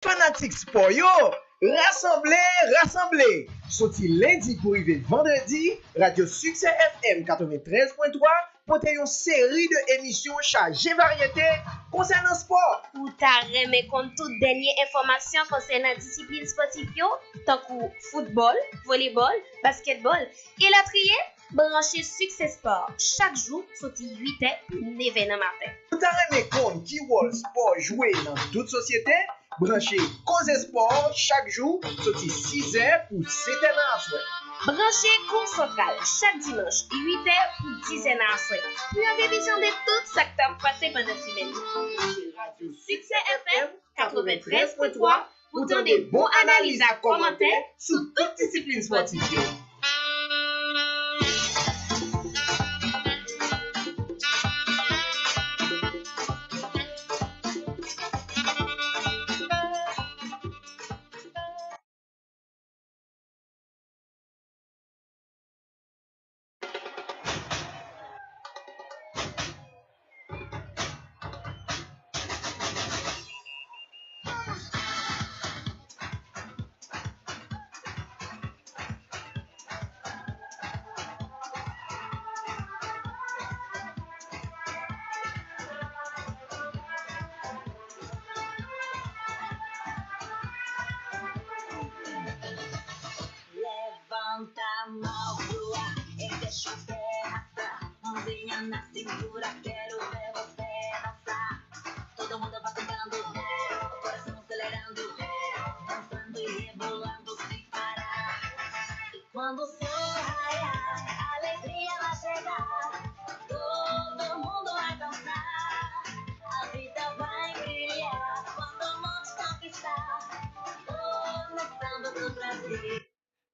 Fanatique sport yo, rassemblez. Sorti lundi pour arriver vendredi, Radio Succès FM 93.3 pour une série d'émissions chargées variété concernant sport. Ou ta remet compte toute dernière information concernant discipline sportive yo, tant que football, volleyball, basketball et la trier. Branchez Succès Sport chaque jour, sorti 8h pour 9h matin. Ou ta remet compte qui voit sport joué dans toute société. Branchez Cause Sport chaque jour, sorti 6h pour 7h à soir. Branchez Cours Central chaque dimanche, 8h pour 10h à soir. Pour une révision de tout ça que t'as passé pendant la semaine. Radio Succès FM 93.3 pour donner des bons analyses et commentaires sur toute discipline sportive.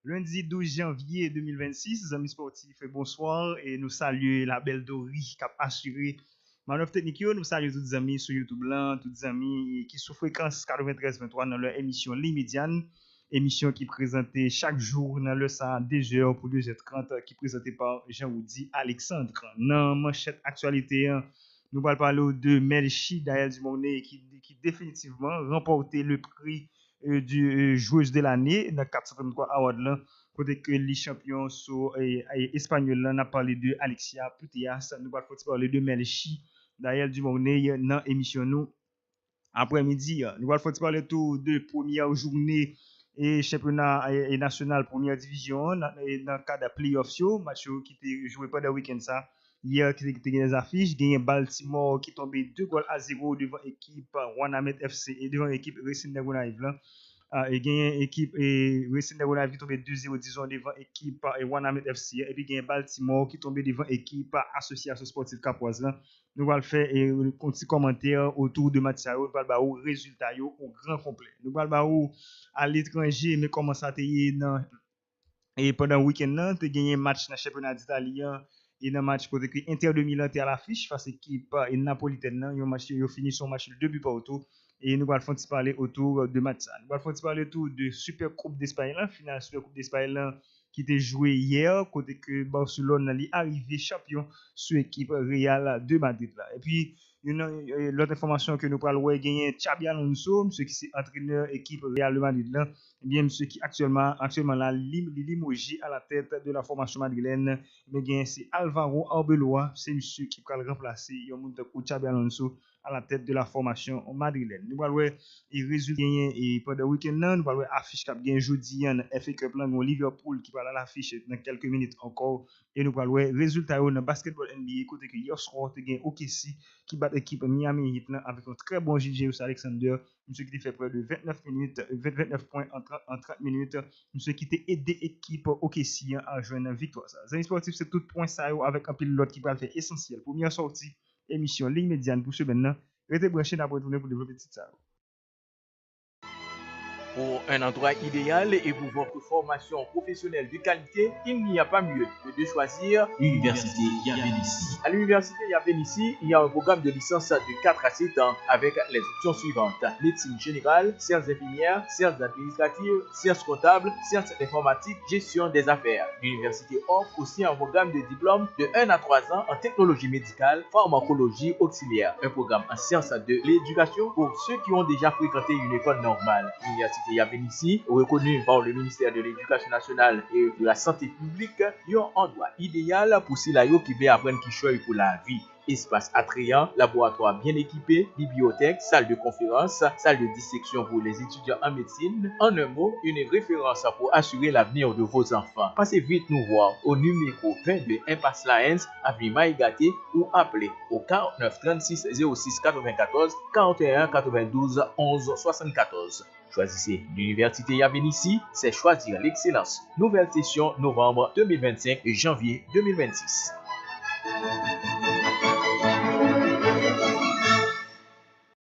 Lundi 12 janvier 2026, amis sportifs, bonsoir et nous saluons la belle Dori qui a assuré manœuvre technique. Nous saluons tous les amis sur YouTube, tous les amis qui sont fréquence 93.3 dans leur émission L'Immédiane, émission qui est présentée chaque jour dans le ça 2h pour 2h30, qui est présentée par Jean-Oudi Alexandre. Dans manchette actualité, nous allons parler de Melchi Daël Dumornay qui définitivement remporté le prix du joueuse de l'année dans 433 Award là, côté que les champions sont espagnols là, on a parlé de Alexia Putellas, nous allons parler de Melchi Daël Dumornay dans émission nous après-midi. Nous allons parler tout de première journée et championnat national première division dans le cadre de playoff match qui était joué pendant le week-end ça. Hier, qui était des affiches, gagné Baltimore qui tombait 2-0 devant l'équipe Wanamet FC et devant l'équipe Racing Negonaïve là. Et gagné l'équipe Racing Negonaïve qui tombait 2-0 disons devant l'équipe Wanamet FC et puis gagné Baltimore qui tombait devant l'équipe Association Sportive Capoise là. Nous allons faire un petit commentaire autour de match ça, nous allons voir résultat au grand complet. Nous allons voir à l'étranger mais comment ça t'est et pendant le week-end là, tu as gagné un match dans le championnat d'Italie et dans le match pour que Inter de Milan était à l'affiche face à l'équipe napolitaine. Ils ont fini son match de 2 buts partout. Et nous allons parler autour de match. Nous allons parler autour de Super Coupe d'Espagne, finale Super Coupe d'Espagne qui était joué hier, côté que Barcelone est arrivé champion sur l'équipe Real de Madrid. Et puis, l'autre information que nous parlons, gagner Xabi Alonso, monsieur qui est entraîneur équipe Real de Madrid là, et bien monsieur qui actuellement là limogé à la tête de la formation madrilène, mais bien c'est Alvaro Arbeloa, c'est monsieur qui va le remplacer Xabi Alonso à la tête de la formation madrilène. Nous allons voir les résultats et pendant le week-end là, nous allons voir affiche qui bien jeudi en FA Cup là, Liverpool qui va à l'affiche dans quelques minutes encore et nous allons voir résultats dans basketball NBA côté que hier soir tu gagne OKC qui bat l'équipe Miami Heat avec un très bon J.J. Alexander, monsieur qui a fait près de 29 points en 30 minutes, monsieur qui a aidé l'équipe OKC à joindre une victoire. Les sportifs, c'est tout point ça avec un pilote qui va faire essentiel. Première sortie, émission Ligne Médiane pour ce maintenant. Restez branchés d'après tourner pour développer petit ça. Pour un endroit idéal et pour votre formation professionnelle de qualité, il n'y a pas mieux que de choisir l'Université Yavénissi. À l'Université Yavénissi, il y a un programme de licence de 4 à 7 ans avec les options suivantes: médecine générale, sciences infirmières, sciences administratives, sciences comptables, sciences informatiques, gestion des affaires. L'université offre aussi un programme de diplôme de 1 à 3 ans en technologie médicale, pharmacologie auxiliaire, un programme en sciences de l'éducation pour ceux qui ont déjà fréquenté une école normale. L'Université Yavénissi, reconnue par le ministère de l'Éducation nationale et de la Santé publique, a un endroit idéal pour ceux qui veulent apprendre qui choisit pour la vie. Espace attrayant, laboratoire bien équipé, bibliothèque, salle de conférence, salle de dissection pour les étudiants en médecine. En un mot, une référence pour assurer l'avenir de vos enfants. Passez vite nous voir au numéro 22 Impasse Laens, avenue Maïgaté, ou appelez au 49 36 06 94 41 92 11 74. Choisissez l'Université Yavénissi, c'est choisir l'excellence. Nouvelle session novembre 2025 et janvier 2026.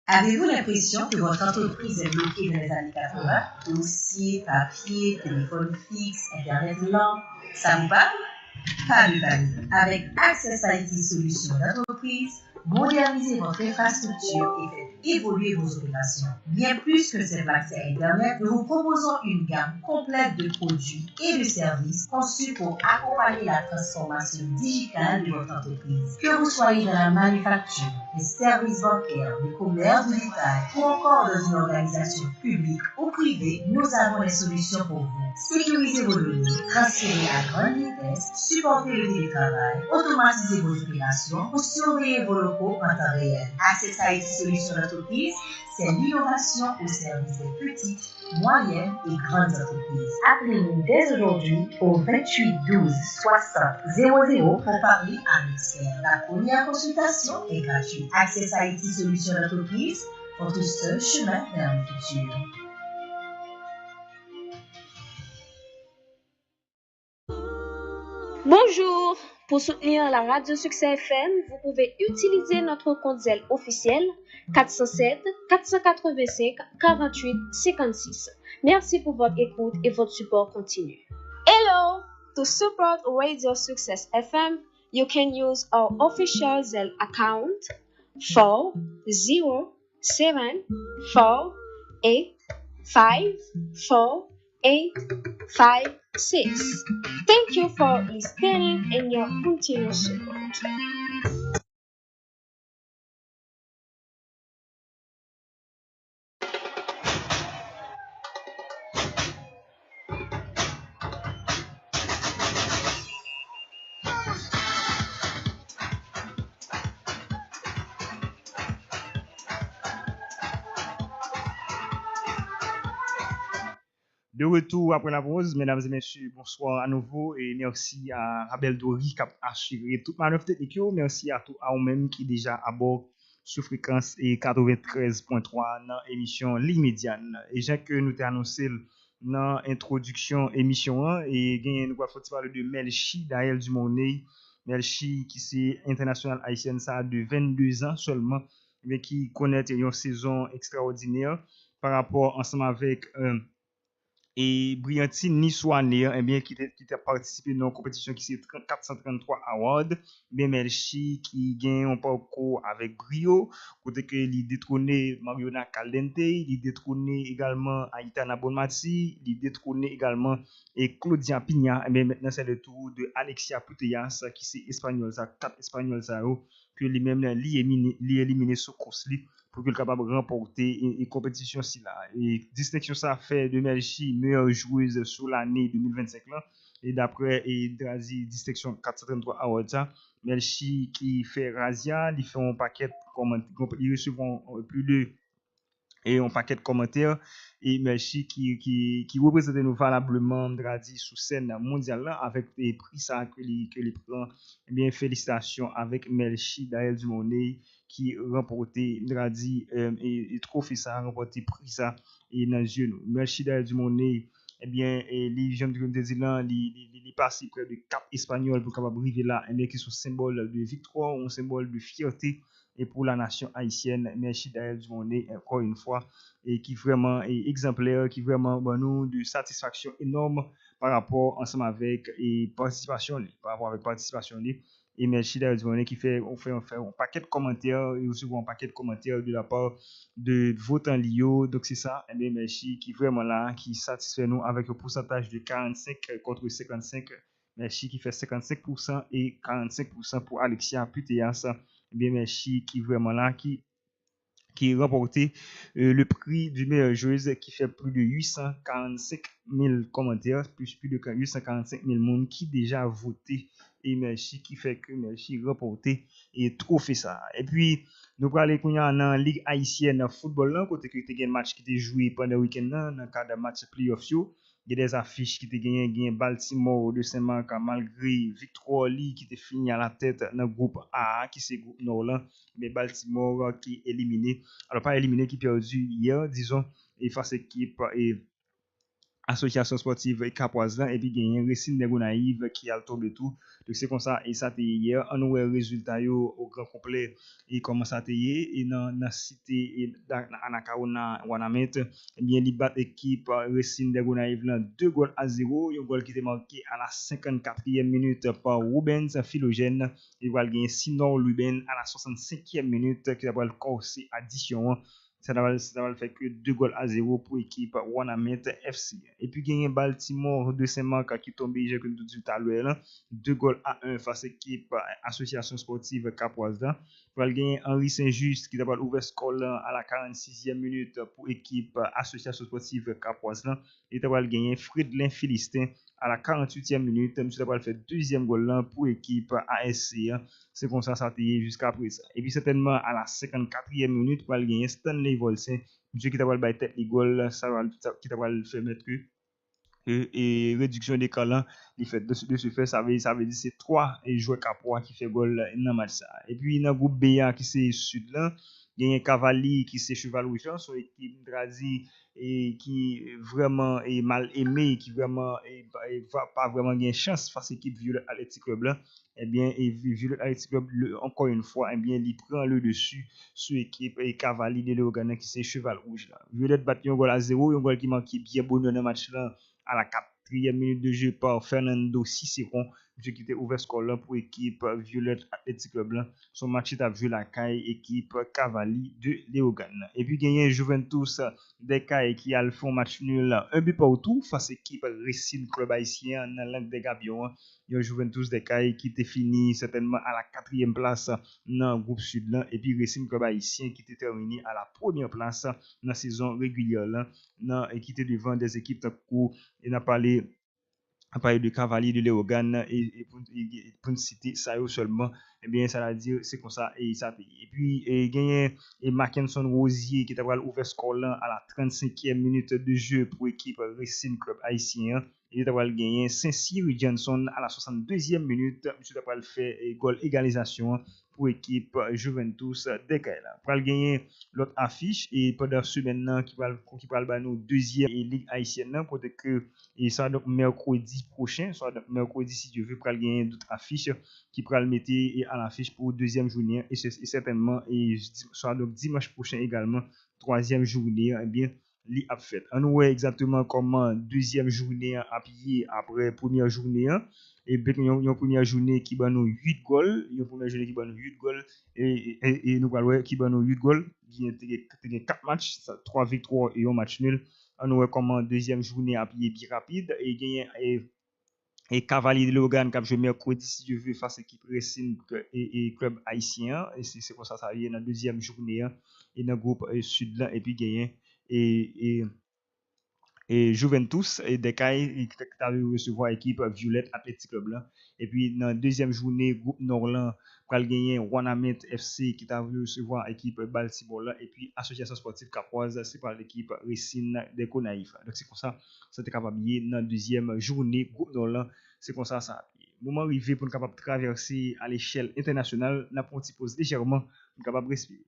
Avez-vous l'impression que votre entreprise est bloquée dans les années 80? Dossiers, papier, téléphone fixe, Internet lent, ça vous parle? Pas de panique. Avec Access IT Solutions d'entreprise, modernisez votre infrastructure et faites évoluer vos opérations. Bien plus que simple accès à Internet, nous vous proposons une gamme complète de produits et de services conçus pour accompagner la transformation digitale de votre entreprise. Que vous soyez dans la manufacture, les services bancaires, le commerce de détail ou encore dans une organisation publique ou privée, nous avons des solutions pour vous. Sécurisez vos données, transférez à grande vitesse, supportez le télétravail, automatisez vos opérations ou surveillez vos locaux en temps réel. Access IT Solutions d'entreprise, c'est l'innovation au service des petites, moyennes et grandes entreprises. Appelez-nous dès aujourd'hui au 28 12 60 00 pour parler à un expert. La première consultation est gratuite. Access IT Solutions d'entreprise, votre seul chemin vers le futur. Bonjour! Pour soutenir la Radio Succès FM, vous pouvez utiliser notre compte Zelle officiel 407 485 48 56. Merci pour votre écoute et votre support continu. Hello! To support Radio Success FM, you can use our official Zelle account 407485486. Thank you for listening and your continuous support. De retour après la pause, mesdames et messieurs, bonsoir à nouveau et merci à Rabel Dori qui a assuré toute manœuvre technique. Merci à vous-même qui déjà à bord sur fréquence 93.3 dans l'émission L'Immédiane. Et j'ai que nous t'ai annoncé dans l'introduction émission 1 et nous va parler de Melchi Daël Dumonnet. Melchi qui c'est international haïtien ça de 22 ans seulement, mais qui connaît une saison extraordinaire par rapport ensemble avec et Briantine Nisouane, eh bien, qui a participé dans une compétition qui c'est 433 Awards, bien Melchi qui gagne un parcours avec brio, côté que il détrôné Mariona Caldente, il détrôné également Aitana Bonmati, il détrôné également et Claudia Pigna, eh bien maintenant c'est le tour de Alexia Putellas qui c'est espagnol ça, 4 espagnols ça que lui-même éliminé sur course pour qu'il soit capable de remporter une compétition si là. Et distinction ça fait de Melchi meilleure joueuse sur l'année 2025 là. Et d'après Drazi distinction 433 Awards, Melchi qui fait Razia, il fait un paquet il recevront plus de et un paquet de commentaires et Melchi qui représente nous valablement Drazi sous scène mondiale là avec des prix ça que les prend. Eh bien félicitations avec Melchi Daël Dumonnet qui remporté Drazi et trophée ça remporté prix ça et dans les yeux nous. Melchi Daël Dumonnet eh bien les jeunes de Désilant les passé près de 4 espagnols pour capable arriver là et bien qui sont symbole de victoire, un symbole de fierté et pour la nation haïtienne. Merci Daël Dumondé encore une fois et qui vraiment est exemplaire, qui vraiment nous de satisfaction énorme par rapport ensemble avec et participation par rapport avec participation et merci Daël Dumondé qui fait on fait un paquet de commentaires et aussi un paquet de commentaires de la part de Votant Lio. Donc c'est ça, et bien merci qui vraiment là qui satisfait nous avec un pourcentage de 45 contre 55. Merci qui fait 55% et 45% pour Alexia Puteas. Eh bien, merci qui vraiment là, qui remporté le prix du meilleur joueuse qui fait plus de 845 000 commentaires, plus de 845 000 personnes qui déjà voté. Et merci qui fait que merci remporté et trophée ça. Et puis, nous allons aller dans la Ligue haïtienne football, là, côté que tu as un match qui était joué pendant le week-end, dans le cadre de match playoff. Il y a des affiches qui étaient gagnées Baltimore de Saint-Marc malgré victoire qui était fini à la tête dans le groupe A qui c'est groupe Nord mais Baltimore qui est éliminé alors pas éliminé qui perdu hier disons et face équipe et association sportive Capoise là et puis gagné Racine de Gonaïve qui a tombé tout donc c'est comme ça et ça hier on voit résultat au grand complet et comment ça et dans cité et dans Anakaona Wanamet et bien li bat équipe Racine de Gonaïve là 2-0 un goal qui était marqué à la 54e minute par Rubens Philogène et va gagner sinon Ruben à la 65e minute qui va le corser addition. Ça va faire que 2-0 pour l'équipe Wanamet FC. Et puis, il y a Baltimore de Saint-Marc qui tombe, j'ai que nous dit tout à l'heure, 2-1 face à l'équipe Association Sportive Capoise. Il va gagner Henri Saint-Just qui va ouvert score à la 46e minute pour l'équipe Association Sportive Capoise. Et il va gagner Fridlin Philistin à la 48e minute. Il va faire deuxième goal pour l'équipe ASC. C'est comme ça jusqu'à présent. Et puis certainement à la 54e minute, pour gagner Stanley Volsin, monsieur qui t'a pas tête les goals, ça va qui t'a pas fait mettre et réduction des calans, il fait de ce fait ça veut dire c'est 3 joueurs capois qui fait goal dans match ça. Et puis dans groupe B qui c'est sud là, il y a Cavalli qui c'est Cheval Rouge, son équipe Drazi et qui vraiment est mal aimé, qui vraiment va pas vraiment gagner chance face à l'équipe Violet Athletic Club là. Eh bien, et Violet Athletic Club, encore une fois, eh bien, il prend le dessus sur l'équipe et Cavalli de l'Organe qui c'est Cheval Rouge là. Violet bat un goal à 0, un goal qui manque bien bon dans le match là à la 4e minute de jeu par Fernando Cicéron, qui était ouvert score là pour l'équipe Violet Athletic Club là. Son match est à jouer la caille équipe Cavalli de Léogane. Et puis gagné Juventus des cailles qui a fait un match nul un but partout face à l'équipe Racine Club haïtien dans l'angle des Gabions. Il y a Juventus des cailles qui était fini certainement à la 4e place dans le groupe sud là et puis Racine Club haïtien qui était terminé à la 1re place dans la saison régulière là et qui était devant des équipes de coup et n'a parlé de Cavalier de Léogane et pour une citer ça seulement eh bien ça veut dire c'est comme ça et ça et puis gagné et Mackinson Rosier qui t'a ouvert score là à la 35e minute de jeu pour l'équipe Racing Club haïtien. Il t'a gagné Saint-Cyr Johnson à la 62e minute, monsieur t'a fait goal égalisation pour l'équipe Juventus d'Ekaïla. Pour gagner l'autre affiche et pendant ce maintenant qui va nous deuxième ligue haïtienne pour que et ça donc mercredi prochain, soit mercredi si Dieu veut pour gagner d'autres affiches qui pourra le mettre à l'affiche pour deuxième journée et certainement et soit donc dimanche prochain également troisième journée eh bien li a fait. On voit exactement comment deuxième journée a pillé après première journée et bien une première journée qui bat nous 8 goals, une première journée qui bat nous 8 goals et nous allons qui bat nous 8 goals, qui a 4 matchs, 3 victoires et un match nul. On voit comment deuxième journée a pillé bien rapide et gagné et Cavalier de Logan qui a joué mercredi si je veux face à l'équipe Racing et club haïtien et c'est comme ça vient dans deuxième journée et dans le groupe sud là et puis gagné et Juventus et Descailles qui a recevoir équipe Violet Athletic Club là et puis dans deuxième journée groupe Norland qui a gagné Wanamet FC qui a recevoir équipe Baltimore là et puis Association Sportive Capoise c'est par l'équipe Racine de Gonaïve. Donc c'est comme ça c'était capable dans deuxième journée groupe Norland c'est comme ça moment arrivé pour capable traverser à l'échelle internationale n'a pas pause légèrement pour capable respirer.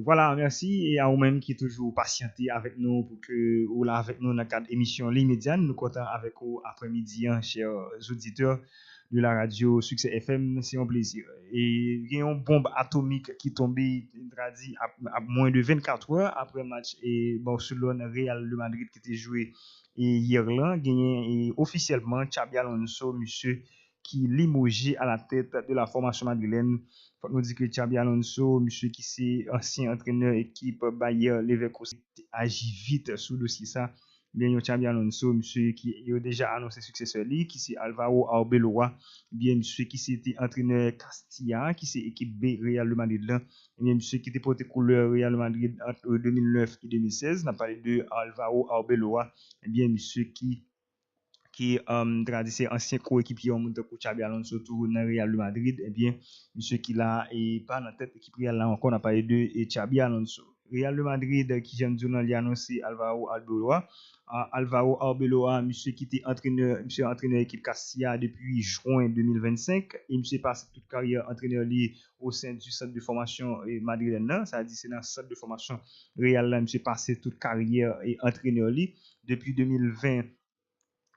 voilà, merci et à vous-même qui toujours patienté avec nous pour que ou là avec nous dans le cadre émission l'immédiat. Nous comptons avec vous après-midi, hein, chers auditeurs de la radio Succès FM, c'est un plaisir. Et il y a une bombe atomique qui tombait, dit, à moins de 24 heures après le match et Barcelone Real de Madrid qui était joué et hier là, gagné officiellement Xabi Alonso, monsieur qui limogé à la tête de la formation madrilène. Faut nous dire que Xabi Alonso, monsieur qui c'est ancien entraîneur équipe Bayer Leverkusen, agit vite sur le dossier ça. Bien Xabi Alonso, monsieur qui a déjà annoncé successeur lui, qui c'est Alvaro Arbeloa, bien monsieur qui c'était entraîneur Castilla, qui c'est équipe B Real de Madrid là, bien monsieur qui était porté couleur Real de Madrid entre 2009 et 2016, n'a parlé de Alvaro Arbeloa, bien monsieur qui c'est ancien coéquipier en monte Xabi Alonso tout dans Real de Madrid, eh bien monsieur qui là et pas dans tête équipe Real là encore on a parlé de Xabi Alonso. Real de Madrid qui j'aime dire il a annoncé Alvaro Arbeloa, monsieur qui était entraîneur équipe Castilla depuis juin 2025 et monsieur passe toute carrière entraîneur au sein du centre de formation madrilène, ça dit c'est dans le centre de formation Real là monsieur passé toute carrière et entraîneur depuis 2020.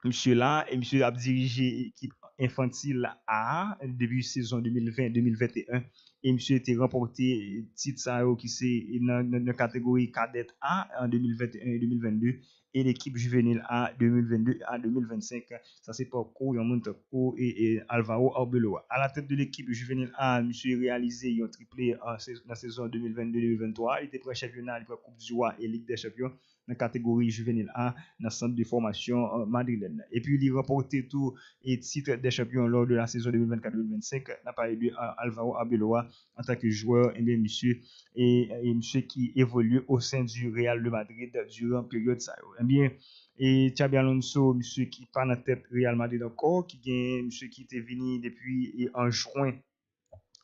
Monsieur là, et monsieur a dirigé l'équipe infantile A depuis saison 2020-2021 et monsieur était remporté titre ça qui c'est dans la catégorie cadette A en 2021 et 2022 et l'équipe juvénile A 2022 à 2025. Ça c'est pour Monteco et Alvaro Arbeloa. À la tête de l'équipe juvénile A, monsieur réalisé un triplé dans la saison 2022-2023. Il était prêt championnat, il était Coupe du Roi et Ligue des Champions dans la catégorie juvénile A dans le centre de formation madrilène. Et puis il a remporté tout et titre des champions lors de la saison 2024-2025. N'a pas eu Alvaro Arbeloa en tant que joueur, et bien monsieur qui évolue au sein du Real de Madrid durant la période ça. Eh bien et Xabi Alonso, monsieur qui pas dans tête Real Madrid encore, qui gagne monsieur qui était venu depuis en juin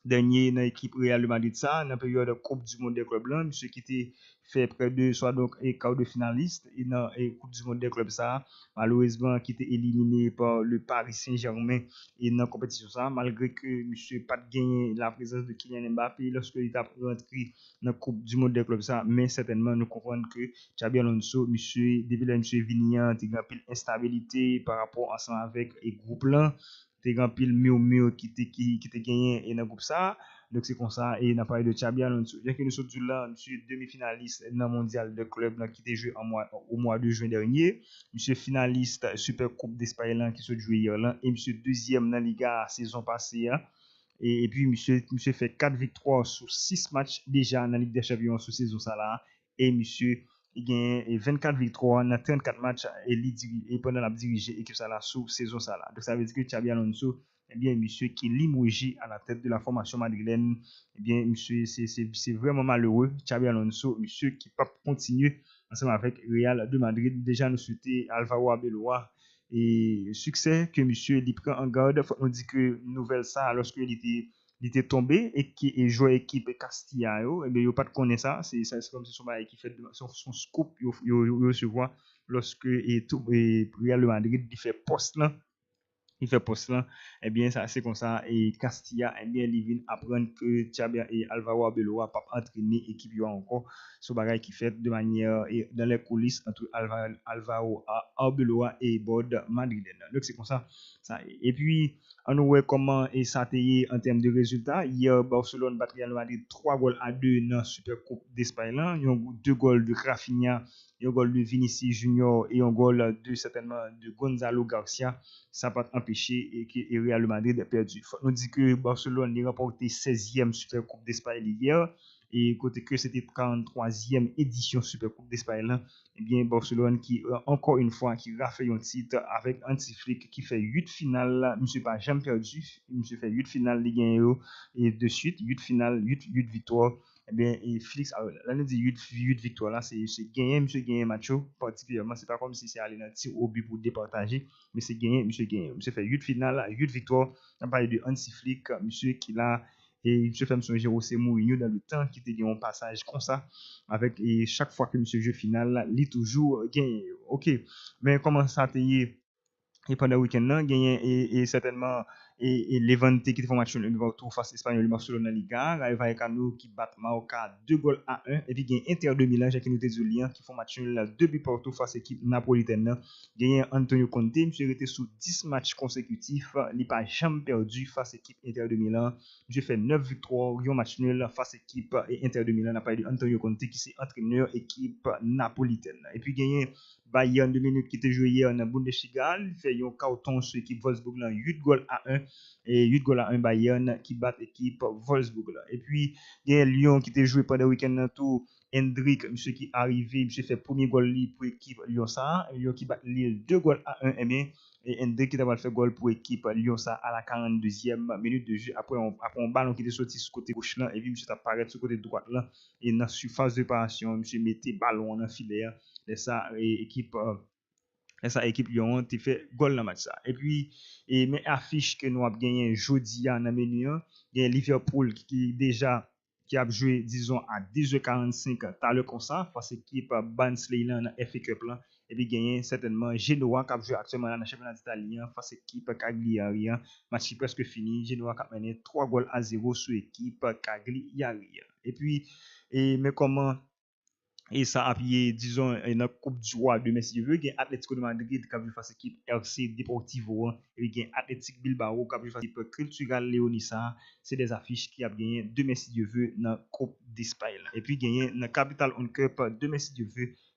dernier dans l'équipe Real de Madrid ça dans la période de Coupe du Monde des clubs là, monsieur qui était fait près de soit donc et quart de finaliste et dans la Coupe du Monde des clubs ça malheureusement qui était éliminé par le Paris Saint-Germain et dans la compétition ça malgré que monsieur pas gagné la présence de Kylian Mbappé lorsque il a rentré dans la Coupe du Monde des clubs ça, mais certainement nous comprenons que Xabi Alonso monsieur depuis là monsieur Vignan il y a une instabilité par rapport ensemble avec les groupes là t'es grand pile mieux qui t'es gagné et dans groupe ça donc c'est comme ça et n'a pas de Xabi Alonso bien que nous sommes là monsieur demi-finaliste dans mondial de club là qui était joué au mois de juin dernier monsieur finaliste Super Coupe d'Espagne là qui se joué hier là et monsieur deuxième dans Liga saison passée hein. Et puis monsieur fait 4 victoires sur 6 matchs déjà dans la Ligue des Champions sous saison ça là et monsieur il gagne 24 victoires dans 34 matchs et pendant la diriger l'équipe ça là sous saison ça là. Donc ça veut dire que Xabi Alonso eh bien monsieur qui limogé à la tête de la formation madrilène eh bien monsieur c'est vraiment malheureux Xabi Alonso monsieur qui pas continuer ensemble avec Real de Madrid déjà nous souhaiter Alvaro Arbeloa et succès que monsieur il prend en garde faut on dit que nouvelle ça lorsque il était tombé et qui est joué équipe Castilla et bien yo pas de connaître ça c'est comme si son bail qui fait son scoop yo se voit lorsque et Real de Madrid il fait poste là eh bien ça c'est comme ça et Castilla eh bien il vient apprendre que Xabi et Alvaro Arbeloa pas entraîner équipe yo encore ce bagage qui fait de manière et dans les coulisses entre Alvaro Arbeloa et Bord madrilène donc c'est comme ça et puis on voit comment et ça en termes de résultats hier Barcelone bat Real Madrid 3-2 dans Super Coupe d'Espagne là il y a 2 goals de Rafinha un goal de Vinicius Junior et un goal de certainement de Gonzalo Garcia ça pas empêché et que Real Madrid a perdu. Faut nous dire que Barcelone a remporté 16e Super Coupe d'Espagne hier et côté que c'était 43e édition Super Coupe d'Espagne là, eh bien Barcelone qui encore une fois qui rafle un titre avec Hansi Flick qui fait 8 finales, monsieur pas jamais perdu, monsieur fait 8 finales Ligue 1 et de suite 8 finales, 8 victoires. Eh bien, et Félix, là, nous dit 8 victoires là, c'est gagné, monsieur gagné match particulièrement, c'est pas comme si c'est aller dans tir au but pour départager, mais c'est gagné, monsieur fait 8 finales, 8 victoires, on parle de Hansi Flick, monsieur qui l'a, et monsieur fait son José Mourinho dans le temps qui était un passage comme ça, avec, et chaque fois que monsieur joue final, il toujours gagné, ok, mais comment ça t'est et pendant le week-end là gagné et certainement et Levante qui font match le retour face Espanyol Barcelone Liga, Rayo Vallecano qui bat Mallorca 2-1 et puis gagne Inter de Milan qui nous dit qui font match nul 2 buts partout face équipe napolitaine. Gagne Antonio Conte, monsieur était sous 10 matchs consécutifs, il pas jamais perdu face équipe Inter de Milan. J'ai fait 9 victoires, un match nul face équipe et Inter de Milan n'a pas eu Antonio Conte qui c'est entraîneur équipe napolitaine. Et puis gagne Bayern 2 minutes qui était joué hier en Bundesliga, il fait un carton sur l'équipe Wolfsburg 8-1 et 8-1 Bayern qui bat l'équipe Wolfsburg. Et puis il y a Lyon qui était joué pendant le week-end tout Hendrik, monsieur qui arrivé, monsieur fait premier goal pour l'équipe Lyon ça, Lyon qui bat Lille 2-1 et Hendrik qui a fait goal pour l'équipe Lyon ça à la 42e minute de jeu après un ballon qui était sorti sur côté gauche là et puis monsieur apparaît sur côté droite là et dans surface de réparation monsieur mettait ballon dans filet et ça équipe Lyon a fait goal dans match ça et puis mais affiche que nous avons gagné jeudi à menu il y a Liverpool qui a joué disons à 10h45 t'as le comme ça face équipe Barnsley dans FA Cup là et puis gagné certainement Genoa qui a joué actuellement dans le championnat d'Italie face équipe Cagliari match presque fini Genoa qui a mené 3-0 sur équipe Cagliari et puis mais comment et ça a appuyé, disons, une Coupe du Roi de messieurs, il y a Atlético de Madrid qui a vu face équipe FC Deportivo, et il y a Athletic Bilbao qui a vu face équipe Cultural Leonisa. C'est des affiches qui a gagné deux messieurs dans la Coupe d'Espagne. Et puis, il y a dans la Capital One Cup, deux messieurs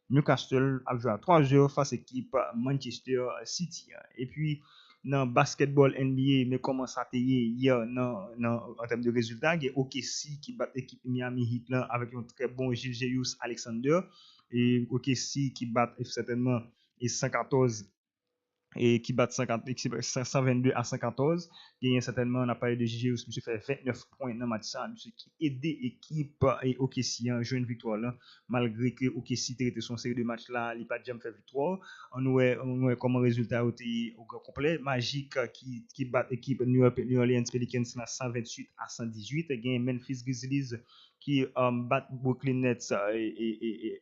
Newcastle a joué à 3 jours face équipe Manchester City. Et puis, dans le basketball NBA, mais comment ça a hier en termes de résultats, il y a OKC qui bat l'équipe Miami Heat là, avec un très bon Gilgeous Alexander et OKC qui bat certainement et 114 et qui bat 122 à 114. Il y a certainement on a parlé de Gilgeous, monsieur fait 29 points dans le match ça, monsieur qui aidé l'équipe et OKC à jouer une victoire là malgré que OKC était son série de matchs là, il pas jamais fait victoire. On voit comment résultat était au complet. Magic qui bat l'équipe New Orleans Pelicans 128 à 118. Il y a Memphis Grizzlies qui bat Brooklyn Nets et